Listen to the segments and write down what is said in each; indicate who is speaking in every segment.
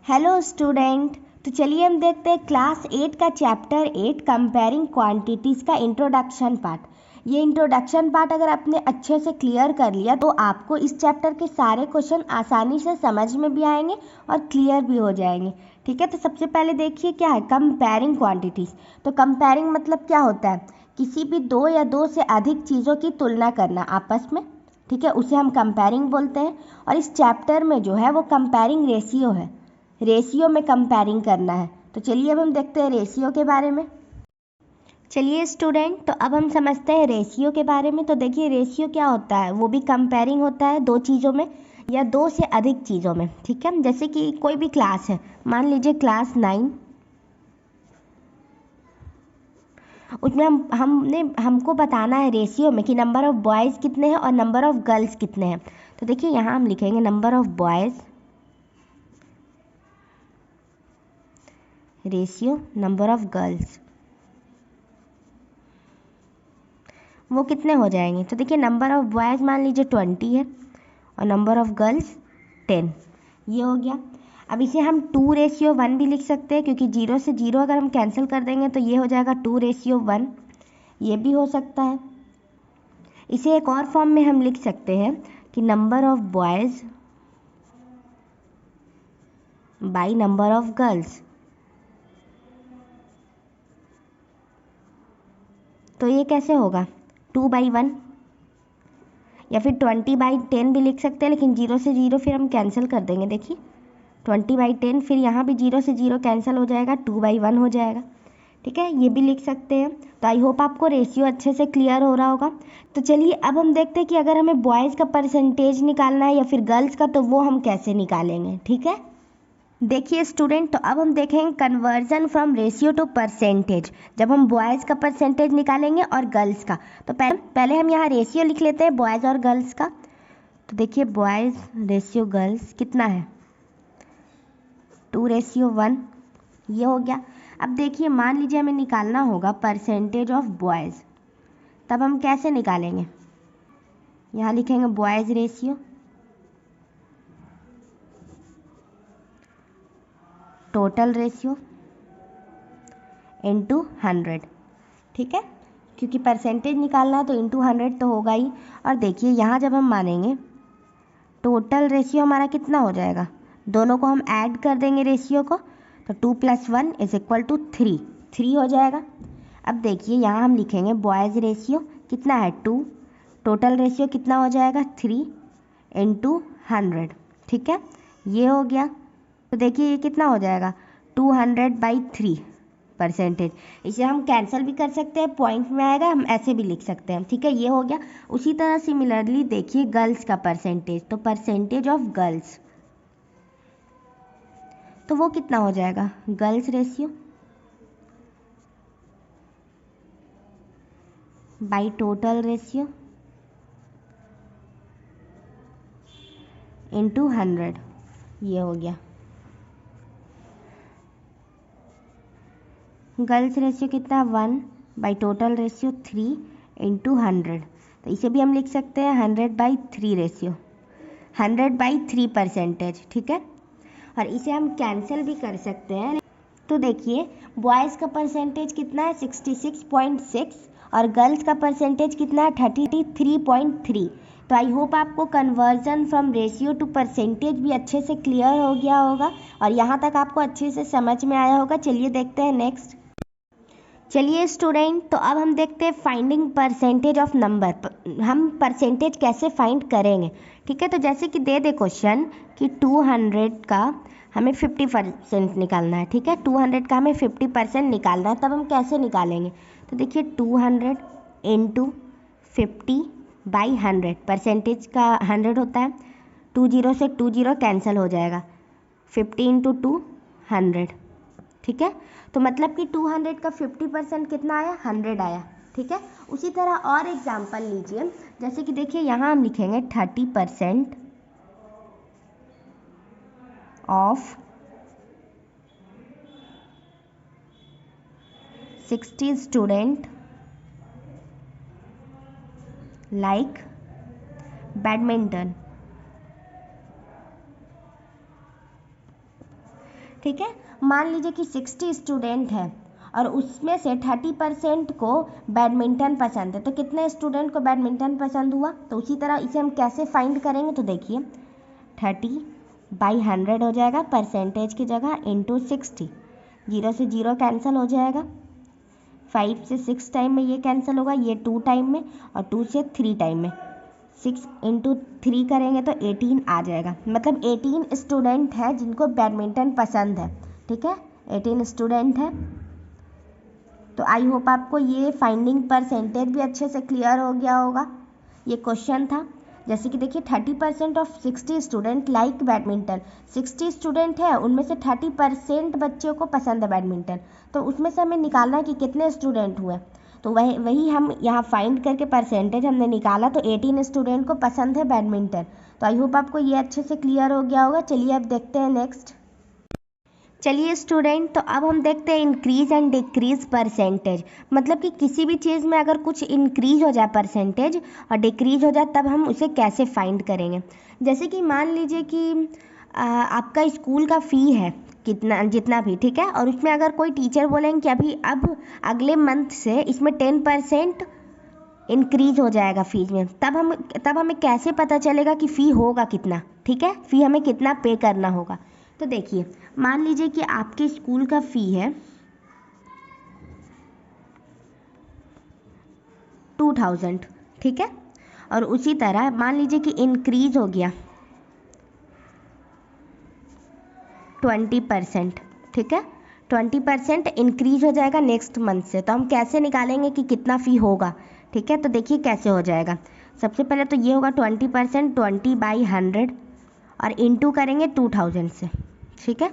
Speaker 1: Hello student. तो चलिए हम देखते हैं क्लास 8 का चैप्टर 8 कंपेयरिंग क्वांटिटीज़ का इंट्रोडक्शन पार्ट। ये इंट्रोडक्शन पार्ट अगर आपने अच्छे से क्लियर कर लिया तो आपको इस चैप्टर के सारे क्वेश्चन आसानी से समझ में भी आएंगे और क्लियर भी हो जाएंगे। ठीक है, तो सबसे पहले देखिए क्या है कंपेयरिंग क्वांटिटीज़। तो कंपेयरिंग मतलब क्या होता है? किसी भी दो या दो से अधिक चीज़ों की तुलना करना आपस में। ठीक है, उसे हम कंपेयरिंग बोलते हैं। और इस चैप्टर में जो है वो कंपेयरिंग रेशियो है, रेशियो में कंपेयरिंग करना है। तो चलिए अब हम देखते हैं रेशियो के बारे में। चलिए स्टूडेंट, तो अब हम समझते हैं रेशियो के बारे में। तो देखिए रेशियो क्या होता है, वो भी कंपेयरिंग होता है दो चीज़ों में या दो से अधिक चीज़ों में। ठीक है, जैसे कि कोई भी क्लास है, मान लीजिए क्लास 9, उसमें हमको बताना है रेशियो में कि नंबर ऑफ़ बॉयज़ कितने हैं और नंबर ऑफ़ गर्ल्स कितने हैं। तो देखिए यहाँ हम लिखेंगे number of boys ratio number of girls, वो कितने हो जाएंगे। तो देखिए नंबर ऑफ़ बॉयज़ मान लीजिए 20 है और नंबर ऑफ़ गर्ल्स 10, ये हो गया। अब इसे हम 2:1 भी लिख सकते हैं, क्योंकि 0 से 0 अगर हम कैंसिल कर देंगे तो ये हो जाएगा 2:1, ये भी हो सकता है। इसे एक और फॉर्म में हम लिख सकते हैं कि number of boys by number of girls. तो ये कैसे होगा, 2/1, या फिर 20/10 भी लिख सकते हैं, लेकिन 0 से 0 फिर हम कैंसिल कर देंगे। देखिए 20/10, फिर यहाँ भी 0 से 0 कैंसिल हो जाएगा, 2/1 हो जाएगा। ठीक है, ये भी लिख सकते हैं। तो आई होप आपको रेशियो अच्छे से क्लियर हो रहा होगा। तो चलिए अब हम देखते हैं कि अगर हमें बॉयज़ का परसेंटेज निकालना है या फिर गर्ल्स का, तो वो हम कैसे निकालेंगे। ठीक है, देखिए स्टूडेंट, तो अब हम देखेंगे conversion from ratio two percentage. जब हम बॉयज़ का परसेंटेज निकालेंगे और गर्ल्स का, तो पहले हम यहाँ रेशियो लिख लेते हैं बॉयज़ और गर्ल्स का। तो देखिए बॉयज़ रेशियो गर्ल्स कितना है, 2:1, ये हो गया। अब देखिए मान लीजिए हमें निकालना होगा परसेंटेज ऑफ बॉयज़, तब हम कैसे निकालेंगे। यहाँ लिखेंगे boys ratio total ratio into 100। ठीक है, क्योंकि परसेंटेज निकालना है तो इनटू 100 तो होगा ही। और देखिए यहाँ जब हम मानेंगे टोटल रेशियो हमारा कितना हो जाएगा, दोनों को हम ऐड कर देंगे रेशियो को, तो 2 + 1 = 3 हो जाएगा। अब देखिए यहाँ हम लिखेंगे बॉयज़ रेशियो कितना है 2, टोटल रेशियो कितना हो जाएगा 3 इनटू 100। ठीक है, ये हो गया। तो देखिए ये कितना हो जाएगा 200/3 परसेंटेज। इसे हम कैंसिल भी कर सकते हैं, पॉइंट में आएगा, हम ऐसे भी लिख सकते हैं। ठीक है, ये हो गया। उसी तरह सिमिलरली देखिए गर्ल्स का परसेंटेज, तो परसेंटेज ऑफ गर्ल्स, तो वो कितना हो जाएगा, girls ratio by total ratio into 100, ये हो गया। गर्ल्स रेशियो कितना 1 बाई टोटल रेशियो 3 इनटू 100। तो इसे भी हम लिख सकते हैं 100/3 रेशियो, 100/3 परसेंटेज। ठीक है, और इसे हम कैंसिल भी कर सकते हैं। तो देखिए बॉयज़ का परसेंटेज कितना है 66.6 और गर्ल्स का परसेंटेज कितना है 33.3। तो आई होप आपको conversion from ratio two percentage भी अच्छे से क्लियर हो गया होगा और यहाँ तक आपको अच्छे से समझ में आया होगा। चलिए देखते हैं नेक्स्ट। चलिए स्टूडेंट, तो अब हम देखते हैं फाइंडिंग परसेंटेज ऑफ नंबर। हम परसेंटेज कैसे फाइंड करेंगे। ठीक है, तो जैसे कि दे क्वेश्चन कि 200 का हमें 50% निकालना है। ठीक है, 200 का हमें 50% निकालना है, तब हम कैसे निकालेंगे। तो देखिए 200 इंटू 50/100, परसेंटेज का 100 होता है, 20 से 20 कैंसिल हो जाएगा, 50 इंटू 2 100। ठीक है, तो मतलब कि 200 का 50% कितना आया, 100 आया। ठीक है, उसी तरह और एग्जांपल लीजिए, जैसे कि देखिए यहाँ हम लिखेंगे 30% ऑफ 60 स्टूडेंट लाइक बैडमिंटन। ठीक है। मान लीजिए कि 60 स्टूडेंट है और उसमें से 30% को बैडमिंटन पसंद है, तो कितने स्टूडेंट को बैडमिंटन पसंद हुआ? तो उसी तरह इसे हम कैसे फाइंड करेंगे, तो देखिए 30/100 हो जाएगा परसेंटेज की जगह इंटू 60। 0 से 0 कैंसिल हो जाएगा, 5 से 6 टाइम में ये कैंसिल होगा, ये 2 टाइम में और 2 से 3 टाइम में। 6 इंटू 3 करेंगे तो 18 आ जाएगा। मतलब 18 स्टूडेंट है जिनको बैडमिंटन पसंद है। ठीक है, 18 स्टूडेंट है। तो आई होप आपको ये फाइंडिंग परसेंटेज भी अच्छे से क्लियर हो गया होगा। ये क्वेश्चन था, जैसे कि देखिए 30% of 60 student like badminton. 60 student है, उनमें से 30% बच्चों को पसंद है बैडमिंटन, तो उसमें से हमें निकालना है कि कितने स्टूडेंट हुए। तो वही हम यहाँ फाइंड करके परसेंटेज हमने निकाला, तो 18 स्टूडेंट को पसंद है बैडमिंटन। तो आई होप आपको ये अच्छे से क्लियर हो गया होगा। चलिए अब देखते हैं नेक्स्ट। चलिए स्टूडेंट, तो अब हम देखते हैं इंक्रीज एंड डिक्रीज परसेंटेज। मतलब कि किसी भी चीज़ में अगर कुछ इंक्रीज हो जाए परसेंटेज और डिक्रीज हो जाए, तब हम उसे कैसे फाइंड करेंगे। जैसे कि मान लीजिए कि आपका स्कूल का फ़ी है कितना, जितना भी, ठीक है, और उसमें अगर कोई टीचर बोलेंगे कि अब अगले मंथ से इसमें 10% इंक्रीज हो जाएगा फीस में, तब हमें कैसे पता चलेगा कि फ़ी होगा कितना। ठीक है, फ़ी हमें कितना पे करना होगा। तो देखिए, मान लीजिए कि आपके स्कूल का फ़ी है 2000, ठीक है, और उसी तरह मान लीजिए कि इंक्रीज हो गया 20%, ठीक है, 20% इंक्रीज हो जाएगा नेक्स्ट मंथ से। तो हम कैसे निकालेंगे कि कितना फ़ी होगा। ठीक है, तो देखिए कैसे हो जाएगा। सबसे पहले तो ये होगा 20%, 20/100 और इंटू करेंगे 2000 से। ठीक है,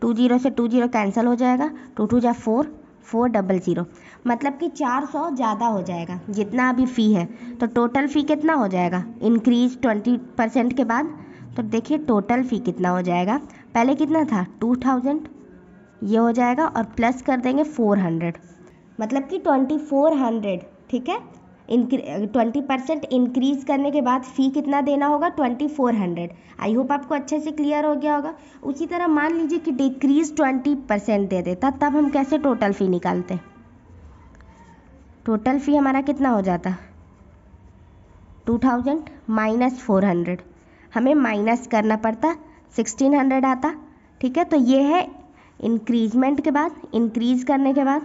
Speaker 1: 20 से 20 कैंसिल हो जाएगा, 2 2 जा 4, 400, मतलब कि 400 ज़्यादा हो जाएगा जितना अभी फ़ी है। तो टोटल फ़ी कितना हो जाएगा इंक्रीज 20% के बाद। तो देखिए टोटल फ़ी कितना हो जाएगा, पहले कितना था 2000, ये हो जाएगा और प्लस कर देंगे 400, मतलब कि 2400। ठीक है, 20% इंक्रीज करने के बाद फ़ी कितना देना होगा 2400। आई होप आपको अच्छे से क्लियर हो गया होगा। उसी तरह मान लीजिए कि डिक्रीज 20% दे देता, तब हम कैसे टोटल फ़ी निकालते। टोटल फ़ी हमारा कितना हो जाता 2000 माइनस 400, हमें माइनस करना पड़ता 1600 आता। ठीक है, तो ये है इंक्रीजमेंट के बाद, इंक्रीज करने के बाद,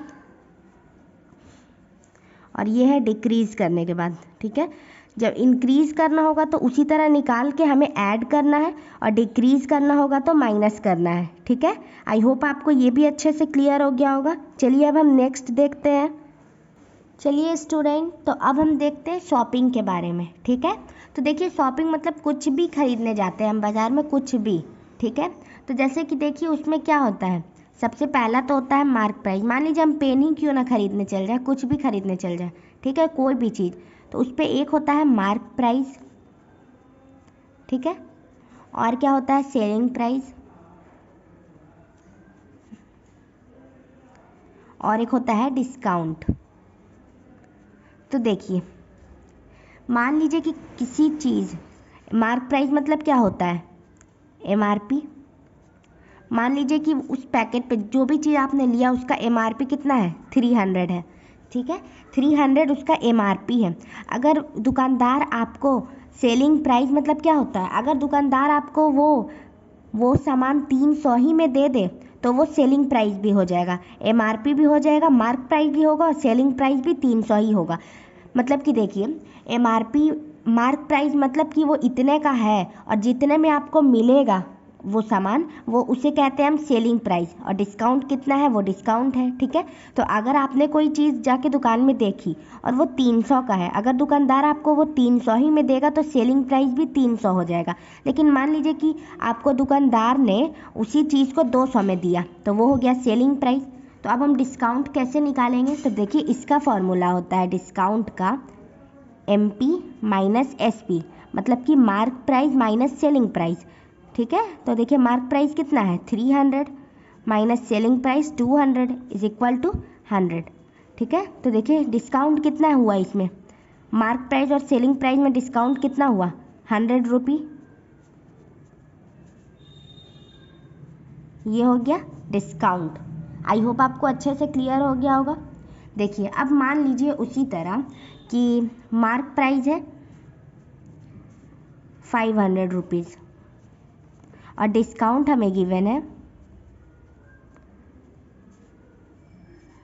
Speaker 1: और ये है डिक्रीज़ करने के बाद। ठीक है, जब इंक्रीज़ करना होगा तो उसी तरह निकाल के हमें ऐड करना है, और डिक्रीज़ करना होगा तो माइनस करना है। ठीक है, आई होप आपको ये भी अच्छे से क्लियर हो गया होगा। चलिए अब हम नेक्स्ट देखते हैं। चलिए स्टूडेंट, तो अब हम देखते हैं शॉपिंग के बारे में। ठीक है, तो देखिए शॉपिंग मतलब कुछ भी खरीदने जाते हैं हम बाज़ार में, कुछ भी। ठीक है, तो जैसे कि देखिए उसमें क्या होता है, सबसे पहला तो होता है मार्क प्राइस। मान लीजिए हम पेन ही क्यों ना खरीदने चल जाए, कुछ भी खरीदने चल जाए, ठीक है, कोई भी चीज़, तो उस पर एक होता है मार्क प्राइस। ठीक है, और क्या होता है सेलिंग प्राइस, और एक होता है डिस्काउंट। तो देखिए मान लीजिए कि किसी चीज़, मार्क प्राइस मतलब क्या होता है MRP। मान लीजिए कि उस पैकेट पे जो भी चीज़ आपने लिया उसका MRP कितना है 300 है। ठीक है, 300 उसका MRP है। अगर दुकानदार आपको सेलिंग प्राइस मतलब क्या होता है, अगर दुकानदार आपको वो सामान 300 ही में दे दे तो वो सेलिंग प्राइस भी हो जाएगा, MRP भी हो जाएगा, मार्क प्राइस भी होगा और सेलिंग प्राइस भी 300 ही होगा। मतलब कि देखिए MRP, मार्क प्राइस मतलब कि वो इतने का है और जितने में आपको मिलेगा वो सामान, वो उसे कहते हैं हम सेलिंग प्राइस, और डिस्काउंट कितना है वो डिस्काउंट है। ठीक है, तो अगर आपने कोई चीज़ जाके दुकान में देखी और वो 300 का है, अगर दुकानदार आपको वो 300 ही में देगा तो सेलिंग प्राइस भी 300 हो जाएगा। लेकिन मान लीजिए कि आपको दुकानदार ने उसी चीज़ को 200 में दिया, तो वो हो गया सेलिंग प्राइस। तो अब हम डिस्काउंट कैसे निकालेंगे, तो देखिए इसका फॉर्मूला होता है डिस्काउंट का MP माइनस SP, मतलब कि mark price minus selling price. ठीक है, तो देखिए मार्क प्राइस कितना है 300 minus selling price 200 is equal to 100। ठीक है, तो देखिए डिस्काउंट कितना हुआ इसमें, मार्क प्राइस और सेलिंग प्राइस में डिस्काउंट कितना हुआ 100 रुपी, ये हो गया डिस्काउंट। आई होप आपको अच्छे से क्लियर हो गया होगा। देखिए अब मान लीजिए उसी तरह कि मार्क प्राइस है 500 रुपीज़ और डिस्काउंट हमें गिवन है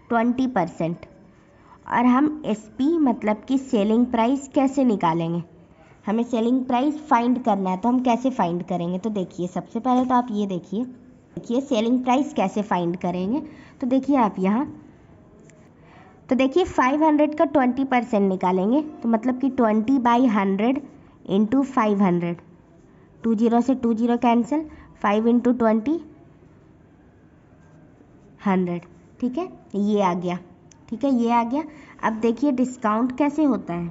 Speaker 1: 20%। और हम SP मतलब कि सेलिंग प्राइस कैसे निकालेंगे, हमें सेलिंग प्राइस फाइंड करना है, तो हम कैसे फाइंड करेंगे। तो देखिए सबसे पहले तो आप ये देखिए सेलिंग प्राइस कैसे फाइंड करेंगे। तो देखिए आप यहाँ, तो देखिए 500 का 20% निकालेंगे, तो मतलब कि 20/100 इंटू 500, 20 से 20 कैंसिल, 5 इंटू 20 100, ठीक है, ये आ गया, ठीक है, ये आ गया। अब देखिए डिस्काउंट कैसे होता है।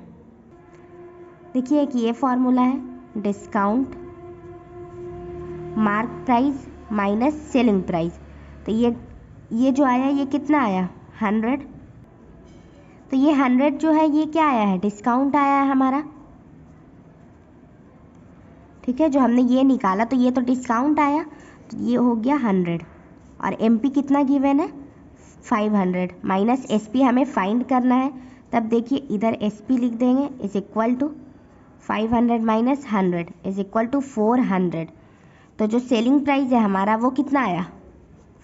Speaker 1: देखिए एक ये फॉर्मूला है, discount mark price minus selling price. तो ये जो आया ये कितना आया 100। तो ये 100 जो है ये क्या आया है, डिस्काउंट आया है हमारा, ठीक है, जो हमने ये निकाला तो ये तो डिस्काउंट आया, तो ये हो गया 100। और MP कितना गिवन है 500 माइनस SP हमें फाइंड करना है। तब देखिए इधर SP लिख देंगे is equal to 500 minus 100 is equal to 400। तो जो सेलिंग प्राइस है हमारा वो कितना आया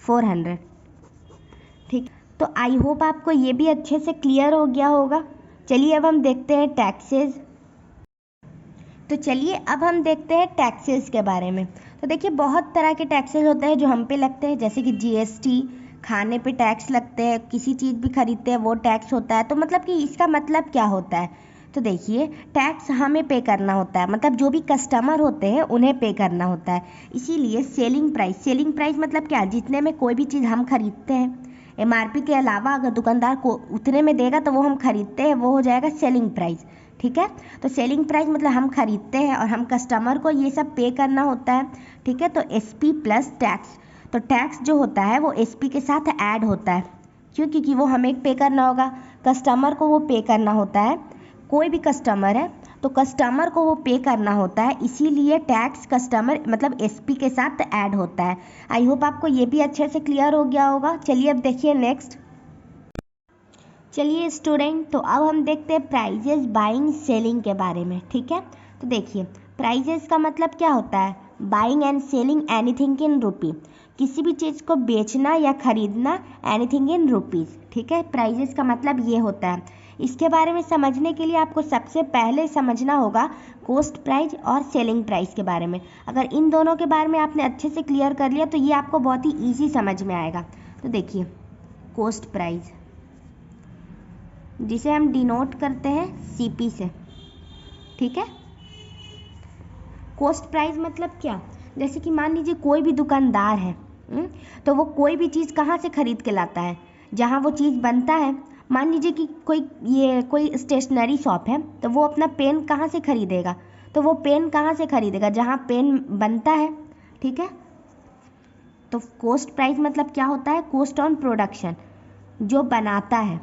Speaker 1: 400, ठीक। तो आई होप आपको ये भी अच्छे से क्लियर हो गया होगा। चलिए अब हम देखते हैं टैक्सेस। तो चलिए अब हम देखते हैं टैक्सेस के बारे में। तो देखिए बहुत तरह के टैक्सेस होते हैं जो हम पे लगते हैं, जैसे कि GST, खाने पे टैक्स लगते हैं, किसी चीज़ भी खरीदते हैं वो टैक्स होता है। तो मतलब कि इसका मतलब क्या होता है, तो देखिए टैक्स हमें पे करना होता है, मतलब जो भी कस्टमर होते हैं उन्हें पे करना होता है। इसीलिए सेलिंग प्राइस मतलब क्या, जितने में कोई भी चीज़ हम खरीदते हैं, MRP के अलावा अगर दुकानदार को उतने में देगा तो वो हम खरीदते हैं, वो हो जाएगा सेलिंग प्राइस, ठीक है। तो सेलिंग प्राइस मतलब हम खरीदते हैं और हम कस्टमर को ये सब पे करना होता है, ठीक है। तो SP प्लस टैक्स, तो टैक्स जो होता है वो SP के साथ ऐड होता है, क्यों, क्योंकि वो हमें पे करना होगा, कस्टमर को वो पे करना होता है। कोई भी कस्टमर है तो कस्टमर को वो पे करना होता है, इसीलिए टैक्स कस्टमर मतलब SP के साथ ऐड होता है। आई होप आपको ये भी अच्छे से क्लियर हो गया होगा। चलिए अब देखिए नेक्स्ट। चलिए स्टूडेंट, तो अब हम देखते हैं प्राइजेस बाइंग सेलिंग के बारे में, ठीक है। तो देखिए प्राइजेस का मतलब क्या होता है, buying and selling anything in rupee, किसी भी चीज़ को बेचना या खरीदना, एनीथिंग इन रुपीज़, ठीक है। प्राइजेस का मतलब ये होता है। इसके बारे में समझने के लिए आपको सबसे पहले समझना होगा कॉस्ट प्राइस और सेलिंग प्राइस के बारे में। अगर इन दोनों के बारे में आपने अच्छे से क्लियर कर लिया तो ये आपको बहुत ही ईजी समझ में आएगा। तो देखिए कॉस्ट प्राइस, जिसे हम डिनोट करते हैं CP से, ठीक है। कॉस्ट प्राइस मतलब क्या, जैसे कि मान लीजिए कोई भी दुकानदार है, तो वो कोई भी चीज़ कहाँ से खरीद के लाता है, जहाँ वो चीज़ बनता है। मान लीजिए कि कोई स्टेशनरी शॉप है, तो वो अपना पेन कहाँ से खरीदेगा, तो वो पेन कहाँ से खरीदेगा, जहाँ पेन बनता है, ठीक है। तो कॉस्ट प्राइस मतलब क्या होता है, कॉस्ट ऑन प्रोडक्शन, जो बनाता है,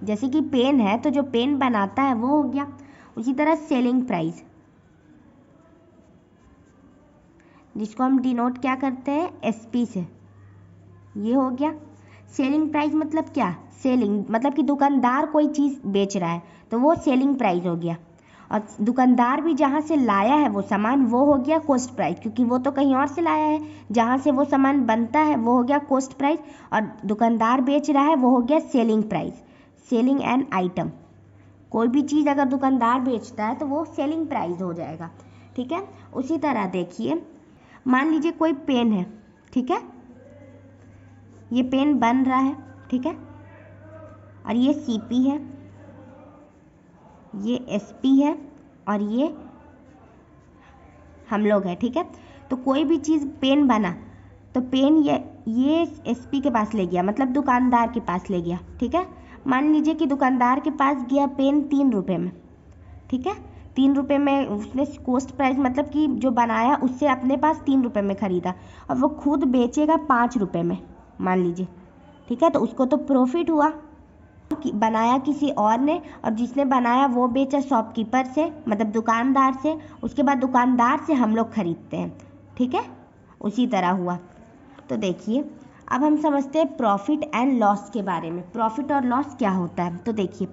Speaker 1: जैसे कि पेन है तो जो पेन बनाता है वो हो गया। उसी तरह सेलिंग प्राइस, जिसको हम डिनोट क्या करते हैं SP से, ये हो गया। सेलिंग प्राइस मतलब क्या, सेलिंग मतलब कि दुकानदार कोई चीज़ बेच रहा है तो वो सेलिंग प्राइस हो गया, और दुकानदार भी जहाँ से लाया है वो सामान वो हो गया कॉस्ट प्राइस, क्योंकि वो तो कहीं और से लाया है, जहाँ से वो सामान बनता है वो हो गया कॉस्ट प्राइस, और दुकानदार बेच रहा है वो हो गया selling price. Selling an item, कोई भी चीज़ अगर दुकानदार बेचता है तो वो सेलिंग प्राइस हो जाएगा, ठीक है। उसी तरह देखिए मान लीजिए कोई पेन है, ठीक है, ये पेन बन रहा है, ठीक है, और ये CP है, ये SP है, और ये हम लोग हैं, ठीक है। तो कोई भी चीज़ पेन बना तो पेन ये SP के पास ले गया, मतलब दुकानदार के पास ले गया, ठीक है। मान लीजिए कि दुकानदार के पास गया पेन 3 रुपये में, ठीक है, 3 रुपये में उसने कॉस्ट प्राइस मतलब कि जो बनाया उससे अपने पास 3 रुपये में ख़रीदा, और वो खुद बेचेगा 5 रुपये में, मान लीजिए, ठीक है। तो उसको तो प्रॉफिट हुआ, बनाया किसी और ने, और जिसने बनाया वो बेचा शॉपकीपर से, मतलब दुकानदार से, उसके बाद दुकानदार से हम लोग खरीदते हैं, ठीक है। उसी तरह हुआ। तो देखिए अब हम समझते हैं प्रॉफिट एंड लॉस के बारे में। प्रॉफिट और लॉस क्या होता है, तो देखिए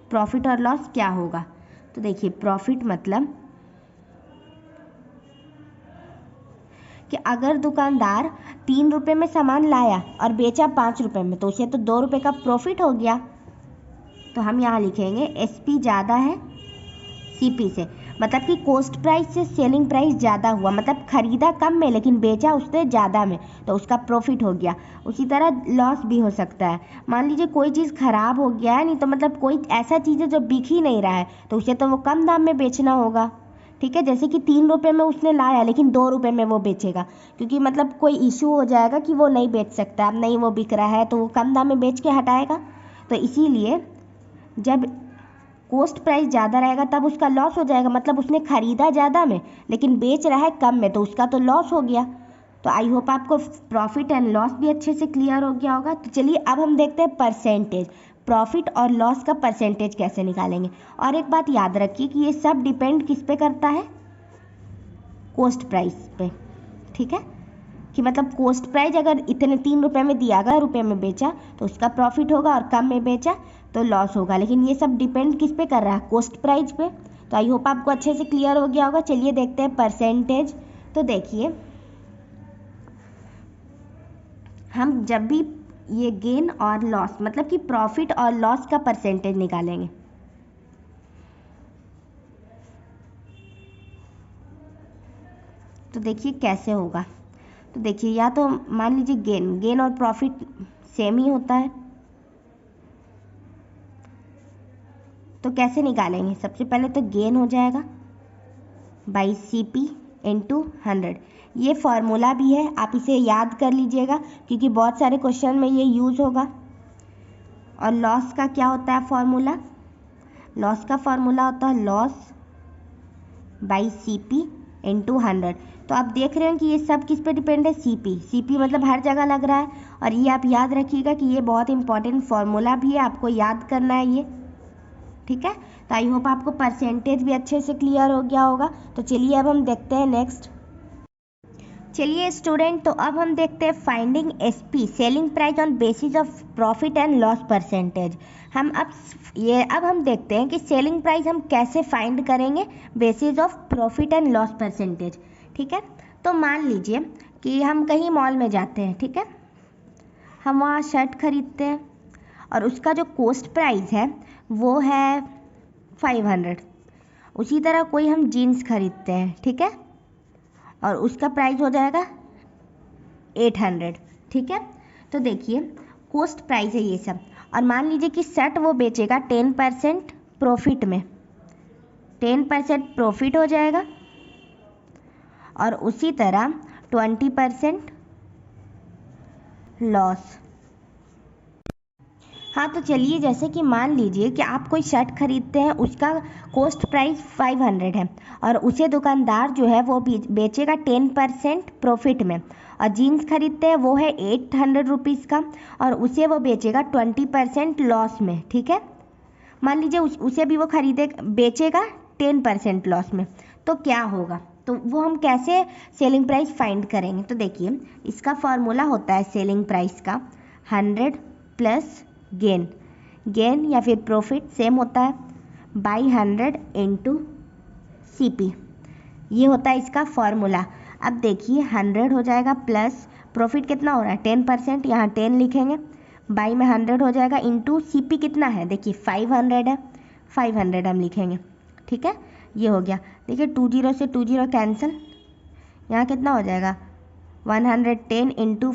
Speaker 1: प्रॉफिट और लॉस क्या होगा। तो देखिए प्रॉफिट मतलब कि अगर दुकानदार 3 रुपये में सामान लाया और बेचा 5 रुपये में, तो उसे तो 2 रुपये का प्रॉफिट हो गया। तो हम यहाँ लिखेंगे SP ज़्यादा है CP से, मतलब कि कॉस्ट प्राइस से सेलिंग प्राइस ज़्यादा हुआ, मतलब खरीदा कम में लेकिन बेचा उससे ज़्यादा में, तो उसका प्रॉफिट हो गया। उसी तरह लॉस भी हो सकता है। मान लीजिए कोई चीज़ ख़राब हो गया है, नहीं तो मतलब कोई ऐसा चीज़ है जो बिक ही नहीं रहा है, तो उसे तो वो कम दाम में बेचना होगा। ठीक है, जैसे कि 3 रुपये में उसने लाया लेकिन 2 रुपये में वो बेचेगा, क्योंकि मतलब कोई इशू हो जाएगा कि वो नहीं बेच सकता, अब नहीं वो बिक रहा है, तो वो कम दाम में बेच के हटाएगा। तो इसीलिए जब कॉस्ट प्राइस ज़्यादा रहेगा तब उसका लॉस हो जाएगा, मतलब उसने ख़रीदा ज़्यादा में लेकिन बेच रहा है कम में, तो उसका तो लॉस हो गया। तो आई होप आपको प्रॉफिट एंड लॉस भी अच्छे से क्लियर हो गया होगा। तो चलिए अब हम देखते हैं परसेंटेज, प्रॉफिट और लॉस का परसेंटेज कैसे निकालेंगे। और एक बात याद रखिए कि ये सब डिपेंड किस पे करता है, कॉस्ट प्राइस पे। ठीक है, कि मतलब कॉस्ट प्राइस अगर इतने 3 रुपये में दिया, अगर रुपये में बेचा तो उसका प्रॉफिट होगा, और कम में बेचा तो लॉस होगा। लेकिन ये सब डिपेंड किस पे कर रहा है, कॉस्ट प्राइस पे। तो आई होप आपको अच्छे से क्लियर हो गया होगा। चलिए देखते हैं परसेंटेज। तो देखिए हम जब भी ये गेन और लॉस, मतलब कि प्रॉफिट और लॉस का परसेंटेज निकालेंगे, तो देखिए कैसे होगा। तो देखिए या तो मान लीजिए गेन और प्रॉफिट सेम ही होता है, तो कैसे निकालेंगे। सबसे पहले तो गेन हो जाएगा बाई CP इंटू 100। ये फार्मूला भी है, आप इसे याद कर लीजिएगा क्योंकि बहुत सारे क्वेश्चन में ये यूज़ होगा। और लॉस का क्या होता है फार्मूला, लॉस का फार्मूला होता है लॉस बाई CP इंटू 100। तो आप देख रहे हैं कि ये सब किस पे डिपेंड है, CP मतलब हर जगह लग रहा है। और ये आप याद रखिएगा कि ये बहुत इंपॉर्टेंट फार्मूला भी है, आपको याद करना है ये। ठीक है, तो आई होप आपको परसेंटेज भी अच्छे से क्लियर हो गया होगा। तो चलिए अब हम देखते हैं नेक्स्ट। चलिए स्टूडेंट, तो अब हम देखते हैं finding SP selling price on basis of profit and loss percentage. अब हम देखते हैं कि सेलिंग प्राइस हम कैसे फाइंड करेंगे basis of profit and loss percentage. ठीक है, तो मान लीजिए कि हम कहीं मॉल में जाते हैं। ठीक है, हम वहाँ शर्ट खरीदते हैं और उसका जो कॉस्ट प्राइस है वो है 500। उसी तरह कोई हम जीन्स खरीदते हैं, ठीक है, और उसका प्राइस हो जाएगा 800। ठीक है, तो देखिए कॉस्ट प्राइस है ये सब। और मान लीजिए कि शर्ट वो बेचेगा 10% प्रॉफिट में, 10% प्रॉफिट हो जाएगा, और उसी तरह 20% लॉस। हाँ, तो चलिए जैसे कि मान लीजिए कि आप कोई शर्ट खरीदते हैं, उसका कॉस्ट प्राइस 500 है, और उसे दुकानदार जो है वो बेचेगा 10% प्रॉफिट में। और जीन्स खरीदते हैं, वो है 800 रुपीज़ का, और उसे वो बेचेगा 20% लॉस में। ठीक है, मान लीजिए उसे भी वो बेचेगा 10% लॉस में, तो क्या होगा। तो वो हम कैसे सेलिंग प्राइस फाइंड करेंगे। तो देखिए इसका फार्मूला होता है सेलिंग प्राइस का 100 प्लस गेन या फिर प्रॉफिट सेम होता है बाई 100 इंटू CP। ये होता है इसका फार्मूला। अब देखिए 100 हो जाएगा प्लस प्रॉफिट कितना हो रहा है 10%, यहाँ 10 लिखेंगे, बाई में 100 हो जाएगा इंटू CP कितना है, देखिए 500 है, 500 हम लिखेंगे। ठीक है, ये हो गया। देखिए 20 से 20 कैंसिल, यहाँ कितना हो जाएगा 110 इंटू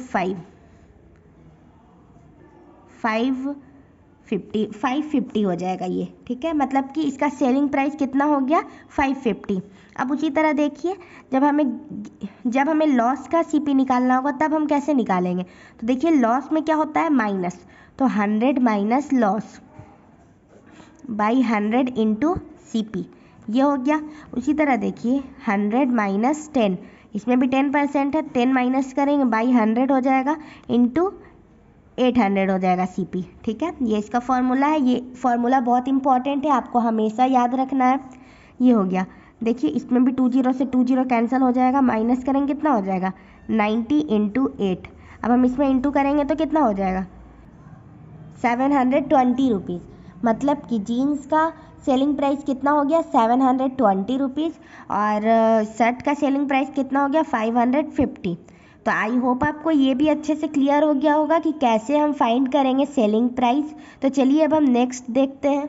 Speaker 1: 550 हो जाएगा ये। ठीक है, मतलब कि इसका सेलिंग प्राइस कितना हो गया 550। अब उसी तरह देखिए जब हमें लॉस का CP निकालना होगा तब हम कैसे निकालेंगे। तो देखिए लॉस में क्या होता है माइनस, तो 100 minus loss by 100 into CP, ये हो गया। उसी तरह देखिए 100 माइनस 10, इसमें भी 10% है, 10 माइनस करेंगे बाई 100 हो जाएगा इंटू 800 हो जाएगा CP। ठीक है, ये इसका फॉर्मूला है। ये फॉर्मूला बहुत इंपॉर्टेंट है, आपको हमेशा याद रखना है। ये हो गया। देखिए इसमें भी 2 जीरो से 2 जीरो कैंसिल हो जाएगा, माइनस करेंगे कितना हो जाएगा 90 इंटू 8। अब हम इसमें इंटू करेंगे तो कितना हो जाएगा 720 रुपीज़। मतलब कि जीन्स का सेलिंग प्राइस कितना हो गया 720 रुपीज़ और शर्ट का सेलिंग प्राइस कितना हो गया 550। तो आई होप आपको ये भी अच्छे से क्लियर हो गया होगा कि कैसे हम फाइंड करेंगे सेलिंग प्राइस। तो चलिए अब हम नेक्स्ट देखते हैं।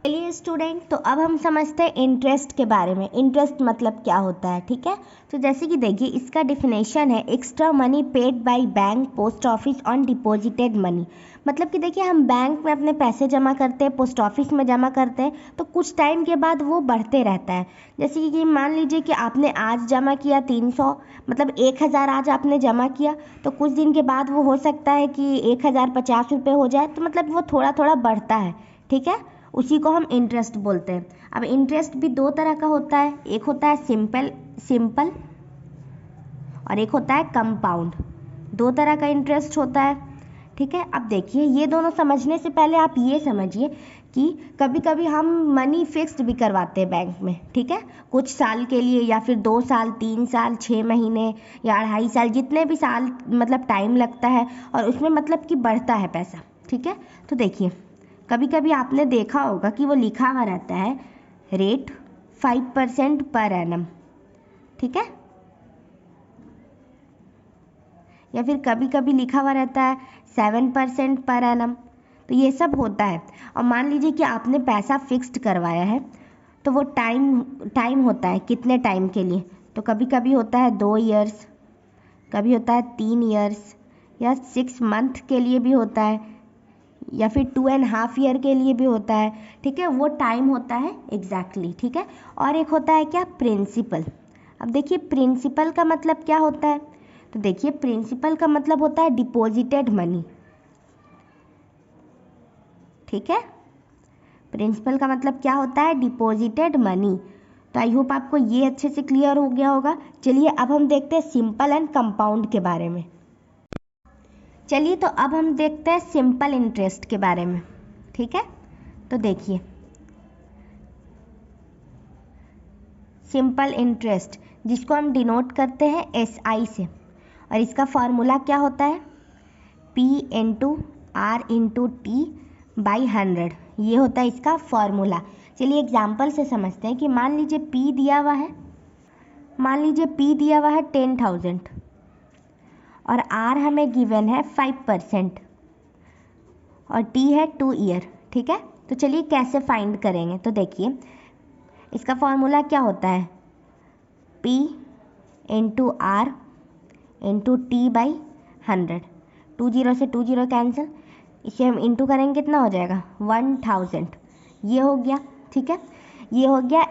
Speaker 1: चलिए स्टूडेंट, तो अब हम समझते हैं इंटरेस्ट के बारे में। इंटरेस्ट मतलब क्या होता है, ठीक है। तो जैसे कि देखिए इसका डिफिनेशन है extra money paid by bank post office on deposited money. मतलब कि देखिए हम बैंक में अपने पैसे जमा करते हैं, पोस्ट ऑफिस में जमा करते हैं, तो कुछ टाइम के बाद वो बढ़ते रहता है। जैसे कि मान लीजिए कि आपने आज जमा किया 300, मतलब 1000 आज आपने जमा किया, तो कुछ दिन के बाद वो हो सकता है कि 1050 रुपये हो जाए। तो मतलब वो थोड़ा थोड़ा बढ़ता है, ठीक है, उसी को हम इंटरेस्ट बोलते हैं। अब इंटरेस्ट भी दो तरह का होता है, एक होता है सिंपल और एक होता है कंपाउंड। दो तरह का इंटरेस्ट होता है, ठीक है। अब देखिए ये दोनों समझने से पहले आप ये समझिए कि कभी कभी हम मनी फिक्स्ड भी करवाते हैं बैंक में, ठीक है, कुछ साल के लिए या फिर 2 साल 3 साल 6 महीने या 2.5 साल, जितने भी साल मतलब टाइम लगता है, और उसमें मतलब कि बढ़ता है पैसा, ठीक है। तो देखिए कभी कभी आपने देखा होगा कि वो लिखा हुआ रहता है रेट 5% पर एनम, ठीक है, या फिर कभी कभी लिखा हुआ रहता है 7% पर एनम। तो ये सब होता है। और मान लीजिए कि आपने पैसा फिक्स्ड करवाया है, तो वो टाइम होता है कितने टाइम के लिए। तो कभी कभी होता है 2 ईयर्स, कभी होता है 3 ईयर्स, या 6 मंथ के लिए भी होता है, या फिर 2.5 ईयर के लिए भी होता है, ठीक है। वो टाइम होता है एग्जैक्टली, ठीक है। और एक होता है क्या प्रिंसिपल। अब देखिए प्रिंसिपल का मतलब क्या होता है। तो देखिए प्रिंसिपल का मतलब होता है डिपॉजिटेड मनी, ठीक है। प्रिंसिपल का मतलब क्या होता है डिपॉजिटेड मनी। तो आई होप आपको ये अच्छे से क्लियर हो गया होगा। चलिए अब हम देखते हैं सिंपल एंड कंपाउंड के बारे में। चलिए तो अब हम देखते हैं सिंपल इंटरेस्ट के बारे में, ठीक है। तो देखिए सिंपल इंटरेस्ट जिसको हम डिनोट करते हैं SI से, और इसका फॉर्मूला क्या होता है P into R into T by 100, ये होता है इसका फॉर्मूला। चलिए एग्जाम्पल से समझते हैं कि मान लीजिए P दिया हुआ है, मान लीजिए P दिया हुआ है 10,000 और R हमें गिवन है 5% और T है 2 ईयर, ठीक है। तो चलिए कैसे फाइंड करेंगे। तो देखिए इसका फॉर्मूला क्या होता है P into R into T by 100। 2 zero से 2 जीरो कैंसिल, इसे हम इंटू करेंगे कितना हो जाएगा 1000। ये हो गया, ठीक है। ये हो गया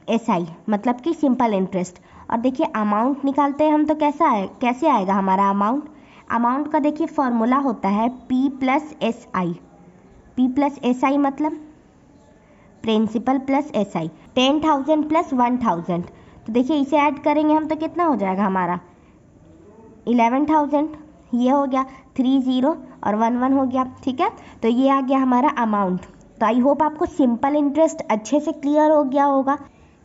Speaker 1: SI मतलब कि सिंपल इंटरेस्ट। और देखिए अमाउंट निकालते हैं हम, तो कैसे आएगा हमारा अमाउंट का देखिए फॉर्मूला होता है P प्लस SI मतलब प्रिंसिपल प्लस SI। 10,000 प्लस 1,000, तो देखिए इसे ऐड करेंगे हम तो कितना हो जाएगा हमारा 11,000। ये हो गया 3 0 और 1 1 हो गया, ठीक है। तो ये आ गया हमारा अमाउंट। तो आई होप आपको सिंपल इंटरेस्ट अच्छे से क्लियर हो गया होगा।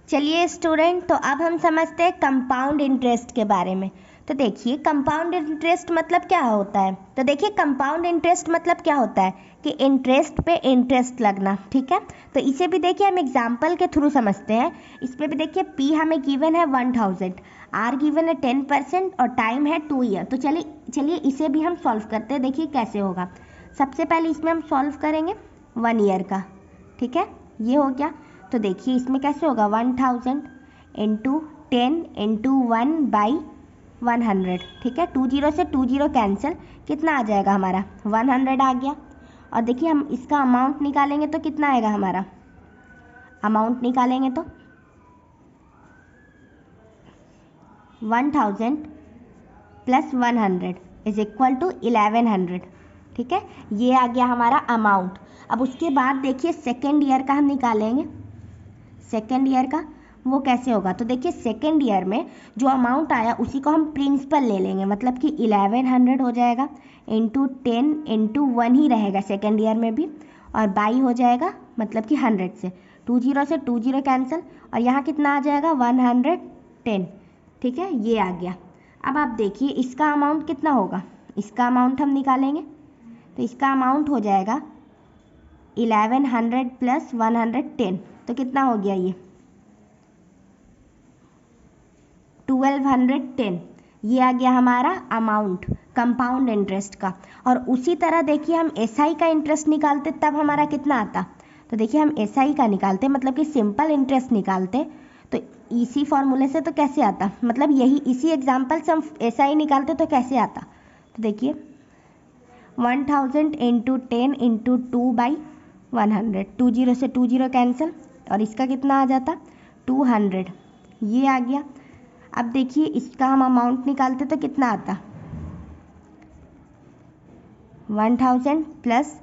Speaker 1: चलिए स्टूडेंट, तो अब हम समझते हैं कंपाउंड इंटरेस्ट के बारे में। तो देखिए कंपाउंड इंटरेस्ट मतलब क्या होता है। तो देखिए कंपाउंड इंटरेस्ट मतलब क्या होता है कि इंटरेस्ट पे इंटरेस्ट लगना, ठीक है। तो इसे भी देखिए हम एग्जाम्पल के थ्रू समझते हैं। इसमें भी देखिए P हमें गिवन है 1000, R गिवन है 10% और टाइम है 2 ईयर। तो चलिए इसे भी हम सॉल्व करते हैं, देखिए कैसे होगा। सबसे पहले इसमें हम सॉल्व करेंगे 1 ईयर का, ठीक है, ये हो गया। तो देखिए इसमें कैसे होगा 1000 इंटू 10 इंटू 1 बाई 100, ठीक है। 2 जीरो से 2 जीरो कैंसिल, कितना आ जाएगा हमारा 100 आ गया। और देखिए हम इसका अमाउंट निकालेंगे तो कितना आएगा हमारा अमाउंट निकालेंगे तो 1000 प्लस 100 इज इक्वल टू 1100, ठीक है। ये आ गया हमारा अमाउंट। अब उसके बाद देखिए सेकेंड ईयर का हम निकालेंगे। सेकेंड ईयर का वो कैसे होगा। तो देखिए सेकेंड ईयर में जो अमाउंट आया उसी को हम प्रिंसिपल ले लेंगे, मतलब कि 1100 हो जाएगा इंटू 10 इंटू 1 ही रहेगा सेकेंड ईयर में भी, और बाई हो जाएगा मतलब कि 100 से 2 जीरो से 2 जीरो कैंसिल, और यहाँ कितना आ जाएगा 110, ठीक है, ये आ गया। अब आप देखिए इसका अमाउंट कितना होगा, इसका अमाउंट हम निकालेंगे तो इसका अमाउंट हो जाएगा 1100 प्लस 110, तो कितना हो गया ये 1210, ये आ गया हमारा अमाउंट कंपाउंड इंटरेस्ट का। और उसी तरह देखिए हम एसआई का इंटरेस्ट निकालते तब हमारा कितना आता, तो देखिए हम एसआई का निकालते मतलब कि सिंपल इंटरेस्ट निकालते तो इसी फॉर्मूले से तो कैसे आता, मतलब यही इसी एग्जांपल से हम एसआई निकालते तो कैसे आता, तो देखिए 1000 इंटू 10 इंटू 2/100, 2 जीरो से 2 जीरो कैंसिल, और इसका कितना आ जाता 200, ये आ गया। अब देखिए इसका हम अमाउंट निकालते तो कितना आता 1000 प्लस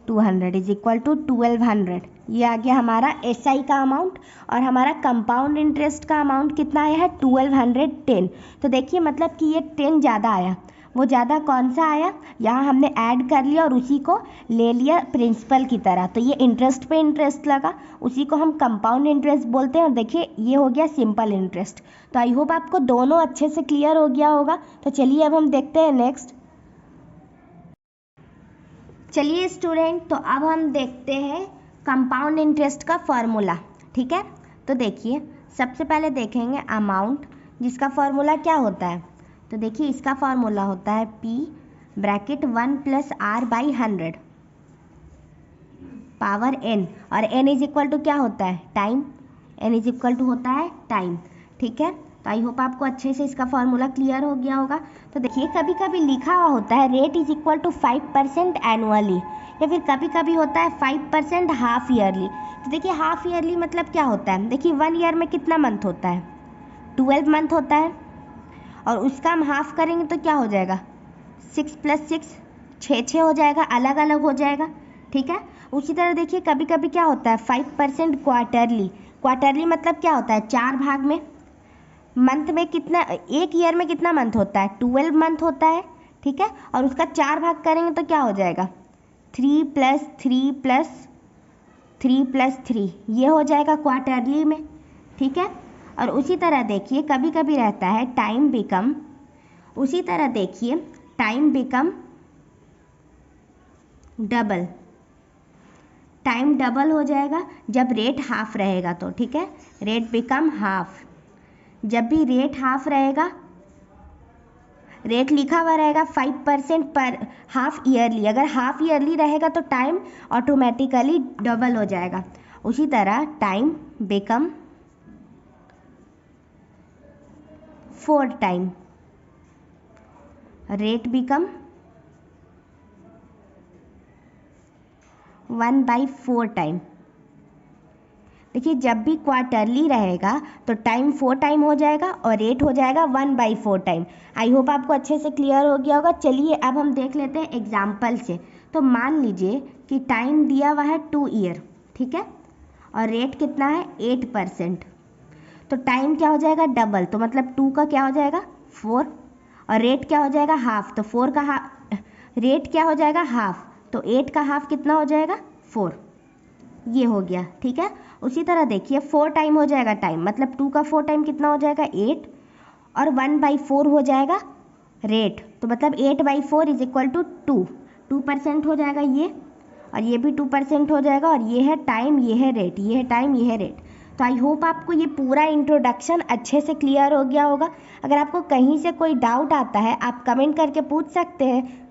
Speaker 1: 200 इज इक्वल टू 1200, ये आ गया हमारा एसआई का अमाउंट। और हमारा कंपाउंड इंटरेस्ट का अमाउंट कितना आया है 1210। तो देखिए मतलब कि ये 10 ज़्यादा आया, वो ज़्यादा कौन सा आया, यहाँ हमने ऐड कर लिया और उसी को ले लिया प्रिंसिपल की तरह, तो ये इंटरेस्ट पे इंटरेस्ट लगा, उसी को हम कंपाउंड इंटरेस्ट बोलते हैं। और देखिए ये हो गया सिंपल इंटरेस्ट। तो आई होप आपको दोनों अच्छे से क्लियर हो गया होगा। तो चलिए अब हम देखते हैं नेक्स्ट। चलिए स्टूडेंट, तो अब हम देखते हैं कंपाउंड इंटरेस्ट का फॉर्मूला, ठीक है। तो देखिए सबसे पहले देखेंगे अमाउंट, जिसका फॉर्मूला क्या होता है, तो देखिए इसका फॉर्मूला होता है P bracket 1 plus R/100 power n, और n इज इक्वल टू क्या होता है time, n is equal to होता है टाइम, ठीक है। तो आई होप आपको अच्छे से इसका फॉर्मूला क्लियर हो गया होगा। तो देखिए कभी कभी लिखा हुआ होता है rate is equal to 5% annually, या फिर कभी कभी होता है 5% हाफ ईयरली। तो देखिए हाफ ईयरली मतलब क्या होता है, देखिए 1 ईयर में कितना मंथ होता है 12 मंथ होता है, और उसका हम हाफ करेंगे तो क्या हो जाएगा 6 + 6 6 हो जाएगा, अलग अलग हो जाएगा, ठीक है। उसी तरह देखिए कभी कभी क्या होता है 5% क्वार्टरली, क्वार्टरली मतलब क्या होता है 4 भाग में, मंथ में कितना, एक ईयर में कितना मंथ होता है 12 मंथ होता है, ठीक है। और उसका 4 भाग करेंगे तो क्या हो जाएगा 3 + 3 + 3 + 3, ये हो जाएगा क्वार्टरली में, ठीक है। और उसी तरह देखिए कभी कभी रहता है टाइम बिकम, उसी तरह देखिए time become double, time double हो जाएगा जब रेट हाफ रहेगा तो, ठीक है, रेट बिकम हाफ। जब भी रेट हाफ रहेगा, रेट लिखा हुआ रहेगा 5% पर हाफ ईयरली, अगर हाफ ईयरली रहेगा तो टाइम ऑटोमेटिकली डबल हो जाएगा। उसी तरह time become 4 time, rate become 1/4 time. देखिए जब भी क्वार्टरली रहेगा तो टाइम 4 टाइम हो जाएगा और रेट हो जाएगा 1/4 टाइम। आई होप आपको अच्छे से क्लियर हो गया होगा। चलिए अब हम देख लेते हैं एग्जाम्पल से। तो मान लीजिए कि टाइम दिया हुआ है 2 ईयर, ठीक है, और रेट कितना है 8%, तो टाइम क्या हो जाएगा डबल, तो मतलब 2 का क्या हो जाएगा 4, और रेट क्या हो जाएगा हाफ, तो 4 का हाफ, रेट क्या हो जाएगा हाफ, तो 8 का हाफ कितना हो जाएगा 4, ये हो गया, ठीक है। उसी तरह देखिए 4 टाइम हो जाएगा टाइम, मतलब 2 का 4 टाइम कितना हो जाएगा 8, और 1/4 हो जाएगा रेट, तो मतलब 8/4 इज इक्वल टू 2% हो जाएगा ये, और ये भी 2% हो जाएगा, और ये है टाइम, ये है रेट, ये है टाइम, ये है रेट। तो आई होप आपको ये पूरा इंट्रोडक्शन अच्छे से क्लियर हो गया होगा। अगर आपको कहीं से कोई डाउट आता है आप कमेंट करके पूछ सकते हैं।